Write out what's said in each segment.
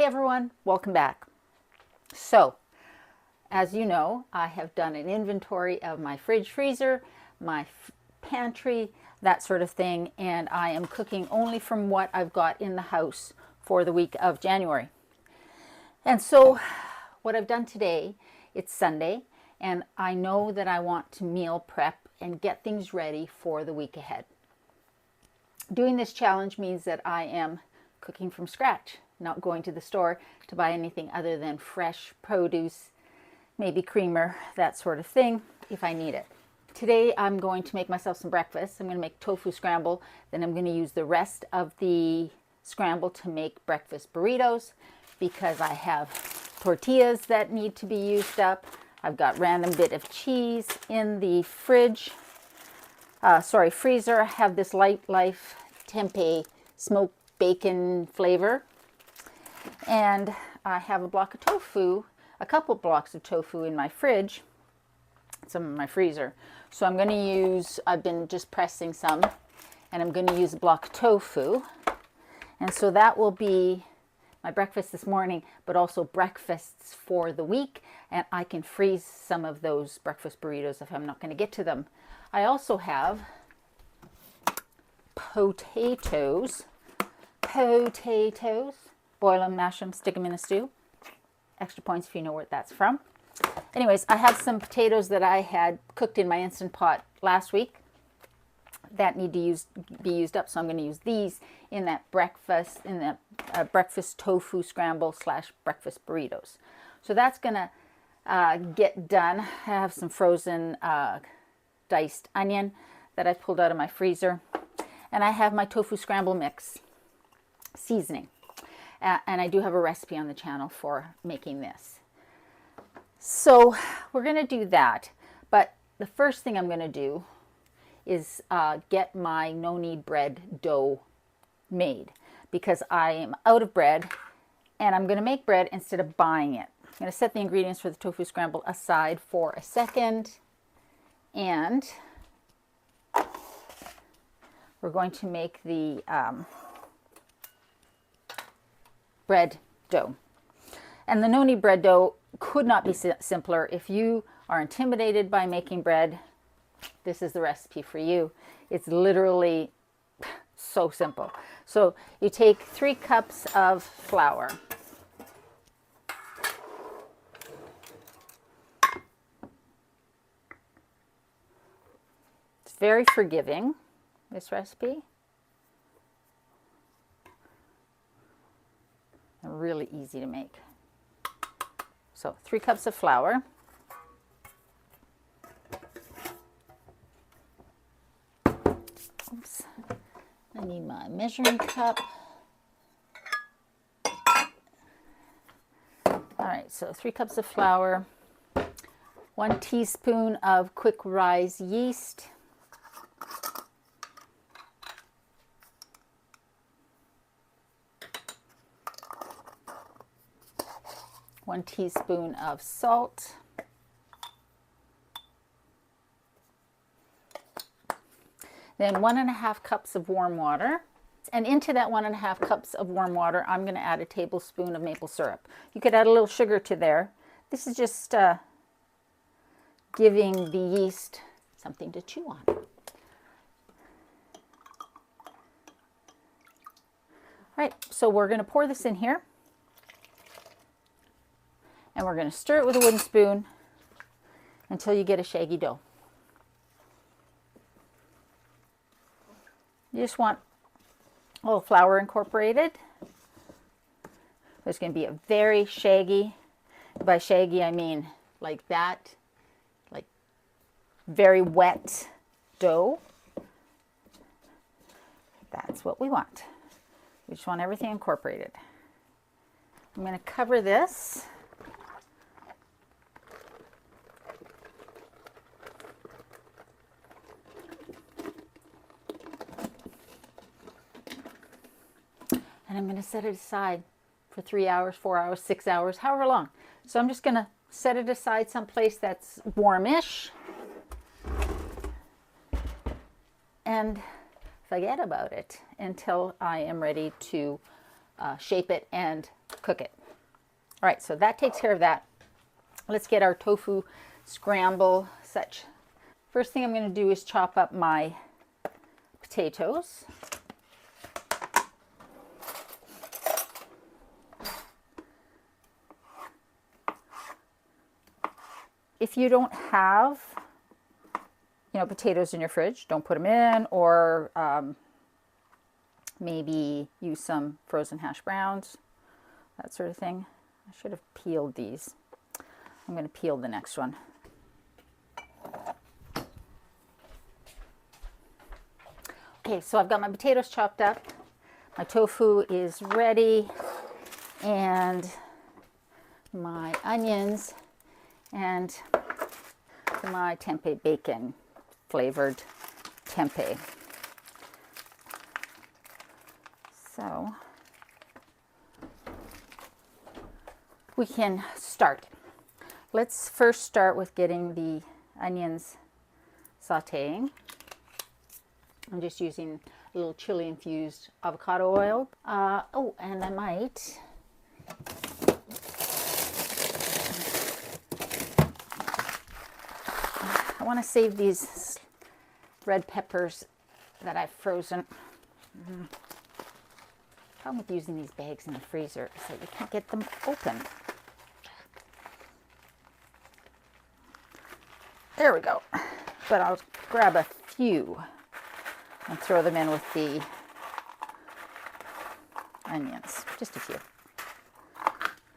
everyone, welcome back. So, as you know, I have done an inventory of my fridge, freezer, my pantry, that sort of thing, and I am cooking only from what I've got in the house for the week of January. And so, what I've done today, it's Sunday, and I know that I want to meal prep and get things ready for the week ahead. Doing this challenge means that I am cooking from scratch, not going to the store to buy anything other than fresh produce, maybe creamer, that sort of thing, if I need it. Today I'm going to make myself some breakfast. I'm going to make tofu scramble, then I'm going to use the rest of the scramble to make breakfast burritos because I have tortillas that need to be used up. I've got random bit of cheese in the freezer. I have this Light Life tempeh smoked bacon flavor. And I have a block of tofu, a couple blocks of tofu in my fridge, some in my freezer. So I'm going to use, I've been just pressing some, and I'm going to use a block of tofu. And so that will be my breakfast this morning, but also breakfasts for the week. And I can freeze some of those breakfast burritos if I'm not going to get to them. I also have potatoes. Boil them, mash them, stick them in a stew. Extra points if you know where that's from. Anyways, I have some potatoes that I had cooked in my Instant Pot last week that need to be used up, so I'm going to use these in that breakfast, breakfast tofu scramble / breakfast burritos. So that's going to get done. I have some frozen diced onion that I pulled out of my freezer, and I have my tofu scramble mix seasoning. And I do have a recipe on the channel for making this. So we're going to do that. But the first thing I'm going to do is get my no-knead bread dough made, because I am out of bread and I'm going to make bread instead of buying it. I'm going to set the ingredients for the tofu scramble aside for a second, and we're going to make the bread dough. And the no-knead bread dough could not be simpler. If you are intimidated by making bread, this is the recipe for you. It's literally so simple. So you take 3 cups of flour. It's very forgiving, this recipe. Really easy to make. So 3 cups of flour. Oops. I need my measuring cup. All right, so 3 cups of flour, 1 teaspoon of quick rise yeast, 1 teaspoon of salt, then 1½ cups of warm water. And into that 1½ cups of warm water, I'm going to add a tablespoon of maple syrup. You could add a little sugar to there. This is just giving the yeast something to chew on. All right, so we're going to pour this in here. And we're going to stir it with a wooden spoon until you get a shaggy dough. You just want a little flour incorporated. There's going to be a very shaggy, by shaggy I mean like that, like very wet dough. That's what we want. We just want everything incorporated. I'm going to cover this. And I'm going to set it aside for 3 hours, 4 hours, 6 hours, however long. So I'm just going to set it aside someplace that's warmish and forget about it until I am ready to shape it and cook it. All right, so that takes care of that. Let's get our tofu scramble such. First thing I'm going to do is chop up my potatoes. If you don't have, potatoes in your fridge, don't put them in, or maybe use some frozen hash browns, that sort of thing. I should have peeled these. I'm going to peel the next one. Okay, so I've got my potatoes chopped up. My tofu is ready, and my onions and my tempeh bacon flavored tempeh. So we can start. Let's first start with getting the onions sauteing. I'm just using a little chili infused avocado oil. Oh, and I might want to save these red peppers that I've frozen. Problem with using these bags in the freezer is that you can't get them open. There we go. But I'll grab a few and throw them in with the onions, just a few.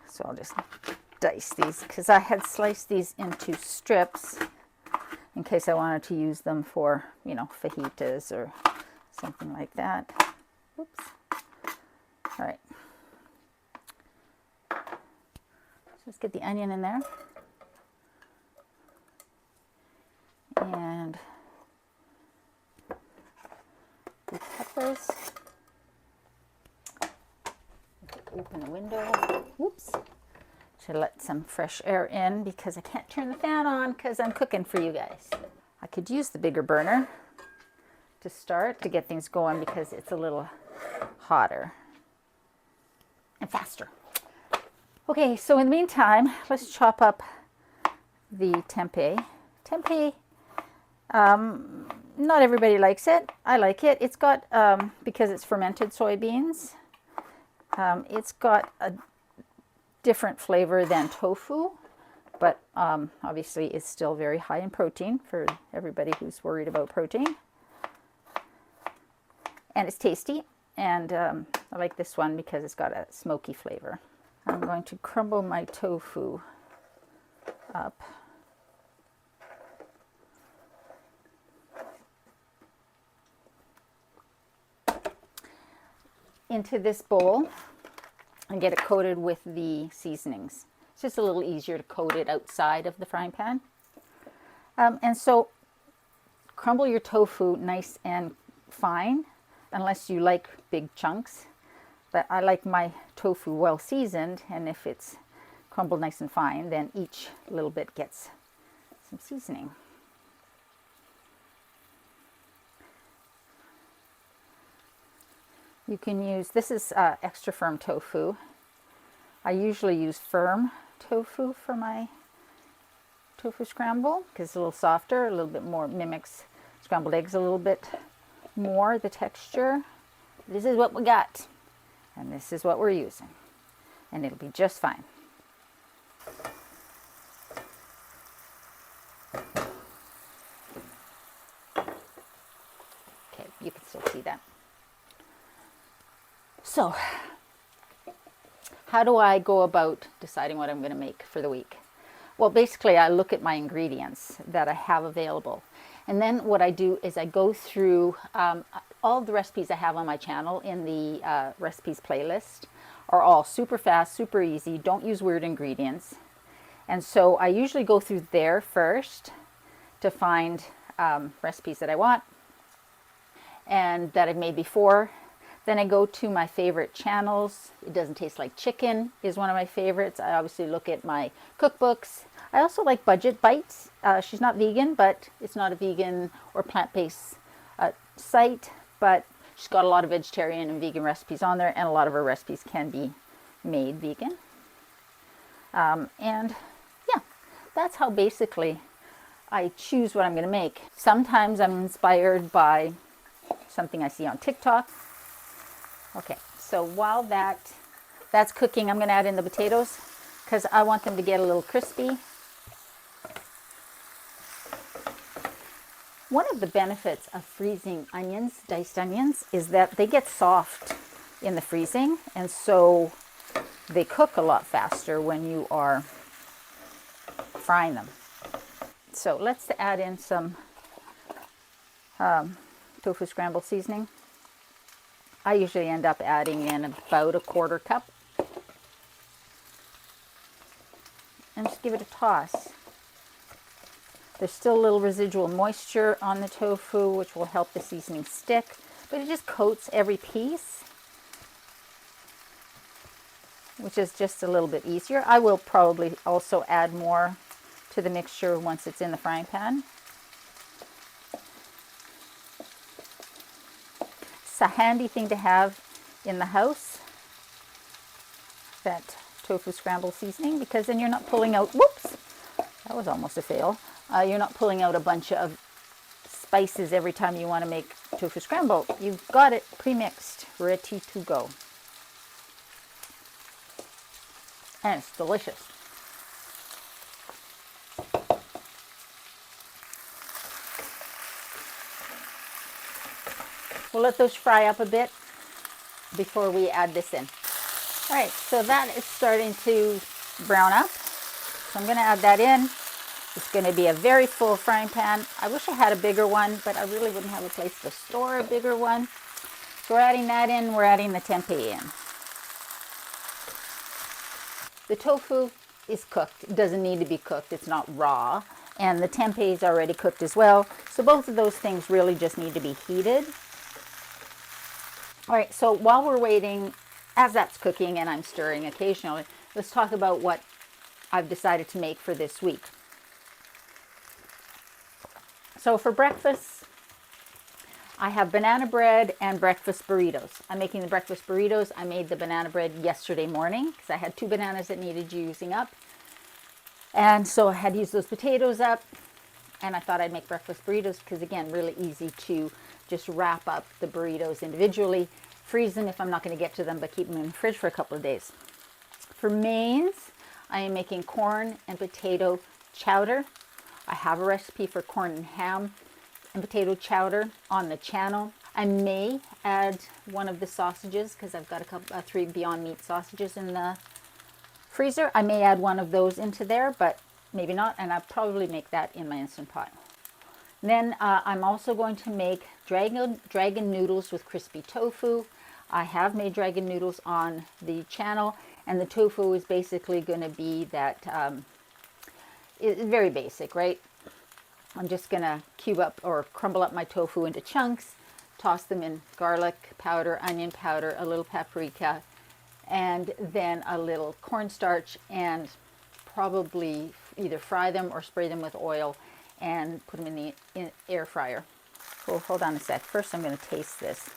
So I'll just dice these because I had sliced these into strips in case I wanted to use them for, fajitas or something like that. Oops. All right. So let's get the onion in there. And the peppers. Open the window. Whoops. Should let some fresh air in because I can't turn the fan on because I'm cooking for you guys. I could use the bigger burner to start to get things going because it's a little hotter and faster. Okay, so in the meantime, let's chop up the tempeh. Tempeh, not everybody likes it. I like it. It's got, because it's fermented soybeans, it's got a different flavor than tofu, but obviously it's still very high in protein for everybody who's worried about protein. And it's tasty, and I like this one because it's got a smoky flavor. I'm going to crumble my tofu up. Into this bowl and get it coated with the seasonings. It's just a little easier to coat it outside of the frying pan. And so crumble your tofu nice and fine, unless you like big chunks. But I like my tofu well seasoned, and if it's crumbled nice and fine, then each little bit gets some seasoning. You can use, this is extra firm tofu. I usually use firm tofu for my tofu scramble because it's a little softer, a little bit more, mimics scrambled eggs a little bit more, the texture. This is what we got, and this is what we're using, and it'll be just fine. Okay, you can still see that. So, how do I go about deciding what I'm going to make for the week? Well, basically, I look at my ingredients that I have available. And then what I do is I go through all the recipes I have on my channel in the recipes playlist are all super fast, super easy, don't use weird ingredients. And so I usually go through there first to find recipes that I want and that I've made before. Then I go to my favorite channels. It Doesn't Taste Like Chicken is one of my favorites. I obviously look at my cookbooks. I also like Budget Bites. She's not vegan, but it's not a vegan or plant-based site, but She's got a lot of vegetarian and vegan recipes on there, and a lot of her recipes can be made vegan. And yeah, that's how basically I choose what I'm going to make. Sometimes I'm inspired by something I see on TikTok. Okay, so while that's cooking, I'm going to add in the potatoes because I want them to get a little crispy. One of the benefits of freezing onions, diced onions, is that they get soft in the freezing, and so they cook a lot faster when you are frying them. So let's add in some tofu scramble seasoning. I usually end up adding in about a 1/4 cup. And just give it a toss. There's still a little residual moisture on the tofu, which will help the seasoning stick, but it just coats every piece, which is just a little bit easier. I will probably also add more to the mixture once it's in the frying pan. It's a handy thing to have in the house, that tofu scramble seasoning, because then you're not pulling out, whoops, that was almost a fail. You're not pulling out a bunch of spices every time you want to make tofu scramble. You've got it pre-mixed, ready to go. And it's delicious. We'll let those fry up a bit before we add this in. All right, so that is starting to brown up. So I'm going to add that in. It's going to be a very full frying pan. I wish I had a bigger one, but I really wouldn't have a place to store a bigger one. So we're adding that in. We're adding the tempeh in. The tofu is cooked. It doesn't need to be cooked. It's not raw. And the tempeh is already cooked as well. So both of those things really just need to be heated. All right, so while we're waiting, as that's cooking and I'm stirring occasionally, let's talk about what I've decided to make for this week. So for breakfast, I have banana bread and breakfast burritos. I'm making the breakfast burritos. I made the banana bread yesterday morning because I had 2 bananas that needed using up. And so I had used those potatoes up, and I thought I'd make breakfast burritos because, again, really easy to just wrap up the burritos individually, freeze them if I'm not going to get to them, but keep them in the fridge for a couple of days. For mains, I am making corn and potato chowder. I have a recipe for corn and ham and potato chowder on the channel. I may add one of the sausages because I've got 3 Beyond Meat sausages in the freezer. I may add one of those into there, but maybe not, and I'll probably make that in my Instant Pot. Then I'm also going to make dragon noodles with crispy tofu. I have made dragon noodles on the channel, and the tofu is basically going to be that, it's very basic, right? I'm just going to cube up or crumble up my tofu into chunks, toss them in garlic powder, onion powder, a little paprika, and then a little cornstarch, and probably either fry them or spray them with oil and put them in the air fryer. Oh, hold on a sec. First I'm going to taste this.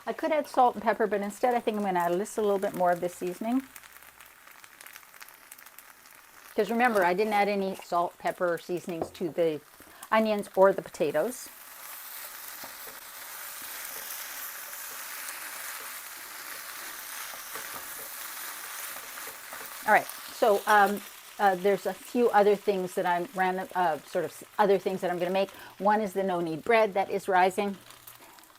I could add salt and pepper, but instead I think I'm going to add just a little bit more of this seasoning. Because remember, I didn't add any salt, pepper, or seasonings to the onions or the potatoes. All right, so there's a few other things that I'm other things that I'm going to make. One is the no-knead bread that is rising.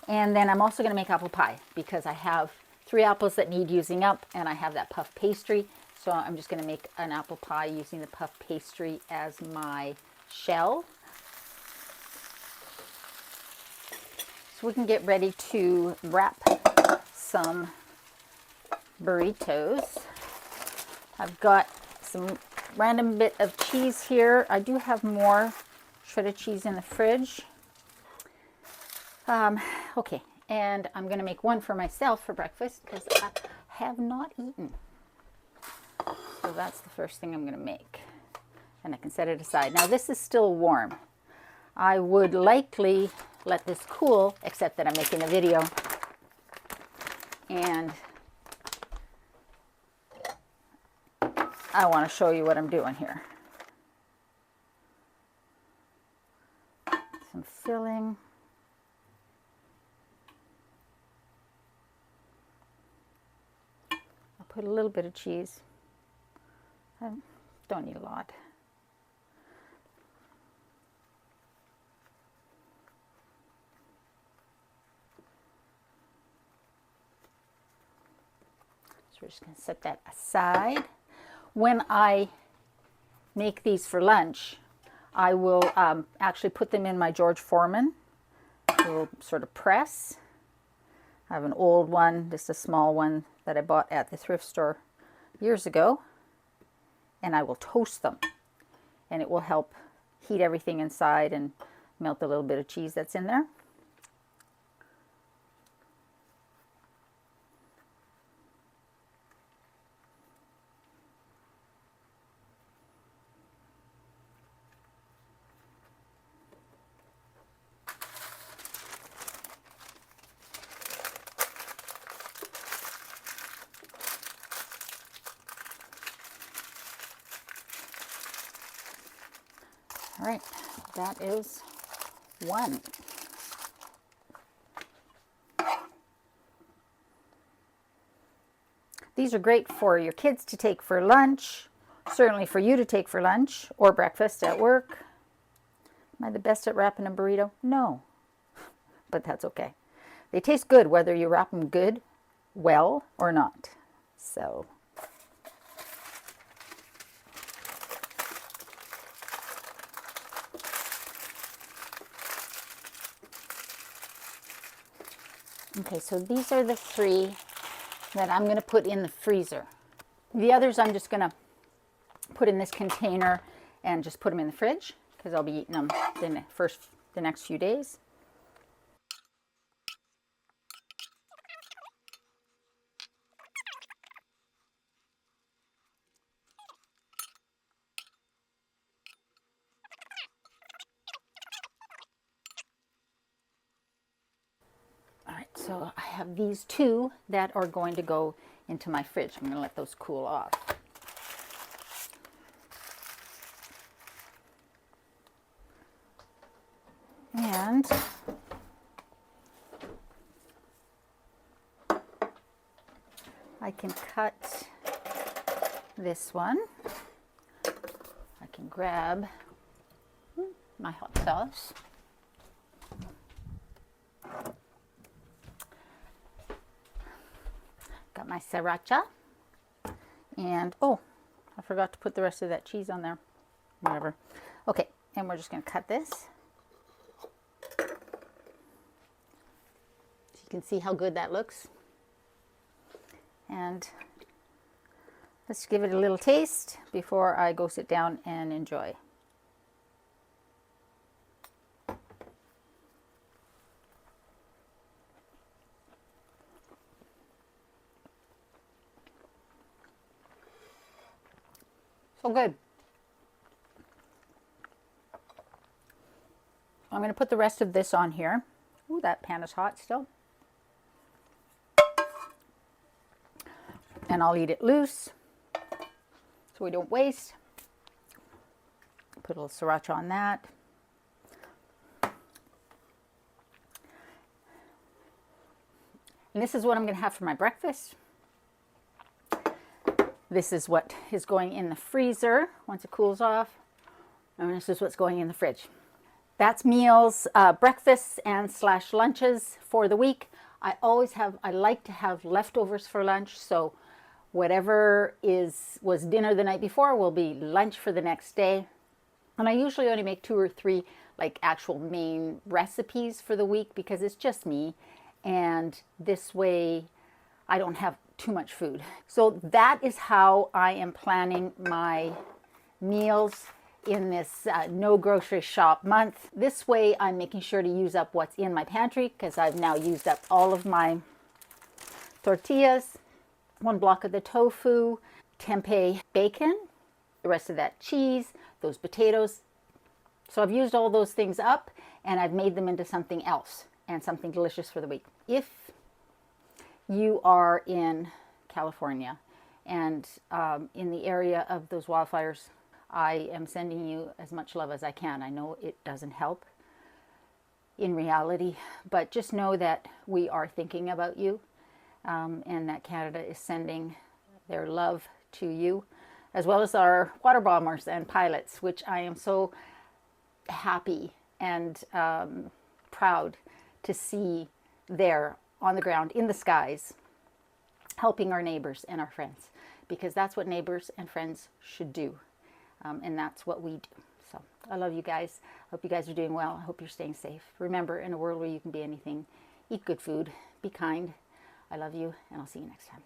And then I'm also going to make apple pie because I have 3 apples that need using up, and I have that puff pastry. So I'm just going to make an apple pie using the puff pastry as my shell. So we can get ready to wrap some burritos. I've got some random bit of cheese here. I do have more shredded cheese in the fridge. Okay, and I'm going to make one for myself for breakfast because I have not eaten. So that's the first thing I'm going to make. And I can set it aside. Now this is still warm. I would likely let this cool, except that I'm making a video. And I want to show you what I'm doing here. Some filling. I'll put a little bit of cheese. I don't need a lot. So we're just going to set that aside. When I make these for lunch, I will actually put them in my George Foreman little sort of press. I have an old one, just a small one that I bought at the thrift store years ago, and I will toast them, and it will help heat everything inside and melt a little bit of cheese that's in there. All right, that is one. These are great for your kids to take for lunch, certainly for you to take for lunch or breakfast at work. Am I the best at wrapping a burrito? No, but that's okay. They taste good whether you wrap them good, well, or not. So. Okay, so these are the 3 that I'm going to put in the freezer. The others I'm just going to put in this container and just put them in the fridge because I'll be eating them the next few days. So I have these 2 that are going to go into my fridge. I'm going to let those cool off. And I can cut this one. I can grab my hot sauce. Got my sriracha, and oh, I forgot to put the rest of that cheese on there. Whatever. Okay, and we're just going to cut this. So you can see how good that looks. And let's give it a little taste before I go sit down and enjoy. So good. I'm going to put the rest of this on here. Ooh, that pan is hot still. And I'll eat it loose so we don't waste. Put a little sriracha on that. And this is what I'm going to have for my breakfast. This is what is going in the freezer once it cools off. And this is what's going in the fridge. That's meals, breakfasts and / lunches for the week. I like to have leftovers for lunch. So whatever was dinner the night before will be lunch for the next day. And I usually only make 2 or 3 like actual main recipes for the week because it's just me. And this way I don't have too much food. So that is how I am planning my meals in this no grocery shop month. This way I'm making sure to use up what's in my pantry because I've now used up all of my tortillas, 1 block of the tofu, tempeh bacon, the rest of that cheese, those potatoes. So I've used all those things up and I've made them into something else and something delicious for the week. If you are in California and in the area of those wildfires, I am sending you as much love as I can. I know it doesn't help in reality, but just know that we are thinking about you, and that Canada is sending their love to you, as well as our water bombers and pilots, which I am so happy and proud to see there on the ground, in the skies, helping our neighbors and our friends, because that's what neighbors and friends should do, and that's what we do. So I love you guys. Hope you guys are doing well. I hope you're staying safe. Remember, in a world where you can be anything, eat good food, be kind. I love you, and I'll see you next time.